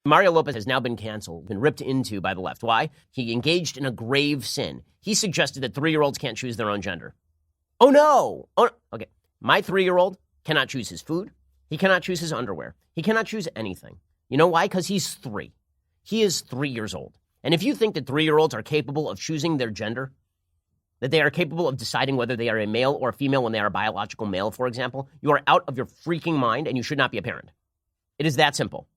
Mario Lopez has now been canceled, been ripped into by the left. Why? He engaged in a grave sin. He suggested that 3-year-olds can't choose their own gender. Oh, no. Okay. My 3-year-old cannot choose his food. He cannot choose his underwear. He cannot choose anything. You know why? Because he's 3. He is 3 years old. And if you think that 3-year-olds are capable of choosing their gender, that they are capable of deciding whether they are a male or a female when they are a biological male, for example, you are out of your freaking mind and you should not be a parent. It is that simple.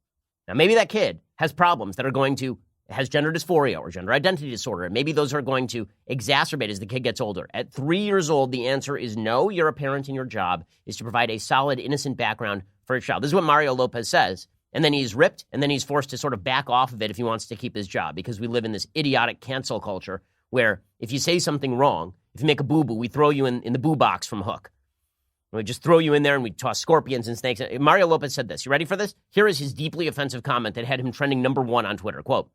Now, maybe that kid has problems that are going to, has gender dysphoria or gender identity disorder, and maybe those are going to exacerbate as the kid gets older. At 3 years old, the answer is no. You're a parent and your job is to provide a solid, innocent background for a child. This is what Mario Lopez says. And then he's ripped, and then he's forced to sort of back off of it if he wants to keep his job, because we live in this idiotic cancel culture where if you say something wrong, if you make a boo-boo, we throw you in the boo box from Hook. We just throw you in there and we toss scorpions and snakes. Mario Lopez said this. You ready for this? Here is his deeply offensive comment that had him trending #1 on Twitter. Quote,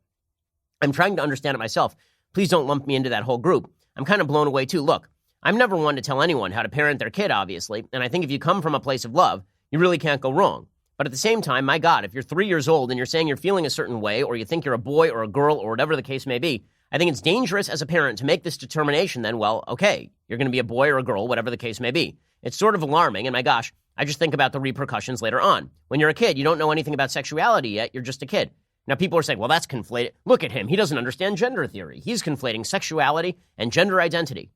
"I'm trying to understand it myself. Please don't lump me into that whole group. I'm kind of blown away too. Look, I'm never one to tell anyone how to parent their kid, obviously. And I think if you come from a place of love, you really can't go wrong. But at the same time, my God, if you're 3 years old and you're saying you're feeling a certain way, or you think you're a boy or a girl or whatever the case may be, I think it's dangerous as a parent to make this determination then, well, okay, you're going to be a boy or a girl, whatever the case may be. It's sort of alarming, and my gosh, I just think about the repercussions later on. When you're a kid, you don't know anything about sexuality yet, you're just a kid. Now, people are saying, well, that's conflated. Look at him. He doesn't understand gender theory. He's conflating sexuality and gender identity.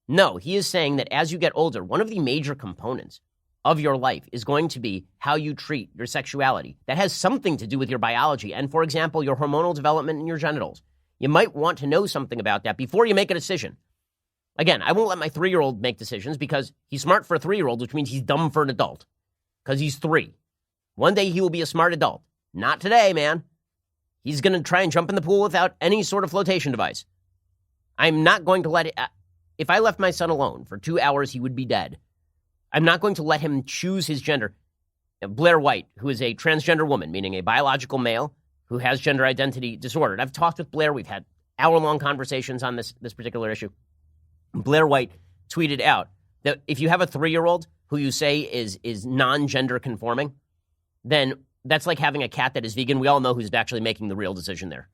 No, he is saying that as you get older, one of the major components of your life is going to be how you treat your sexuality. That has something to do with your biology and, for example, your hormonal development and your genitals. You might want to know something about that before you make a decision. Again, I won't let my 3-year-old make decisions because he's smart for a 3-year-old, which means he's dumb for an adult because he's 3. One day he will be a smart adult. Not today, man. He's going to try and jump in the pool without any sort of flotation device. I'm not going to let it. If I left my son alone for 2 hours, he would be dead. I'm not going to let him choose his gender. Blair White, who is a transgender woman, meaning a biological male who has gender identity disorder. And I've talked with Blair. We've had hour-long conversations on this particular issue. Blair White tweeted out that if you have a 3-year-old who you say is non-gender conforming, then that's like having a cat that is vegan. We all know who's actually making the real decision there.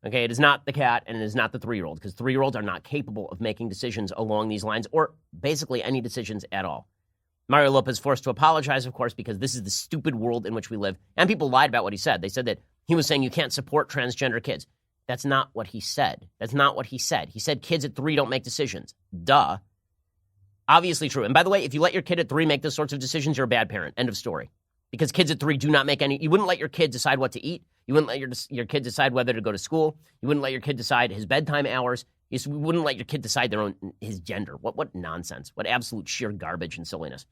Okay, it is not the cat and it is not the 3-year-old, because 3-year-olds are not capable of making decisions along these lines or basically any decisions at all. Mario Lopez forced to apologize, of course, because this is the stupid world in which we live. And people lied about what he said. They said that he was saying you can't support transgender kids. That's not what he said. That's not what he said. He said kids at 3 don't make decisions. Duh. Obviously true. And by the way, if you let your kid at 3 make those sorts of decisions, you're a bad parent. End of story. Because kids at 3 do not make any. You wouldn't let your kid decide what to eat. You wouldn't let your kid decide whether to go to school. You wouldn't let your kid decide his bedtime hours. You wouldn't let your kid decide his gender. What nonsense. What absolute sheer garbage and silliness.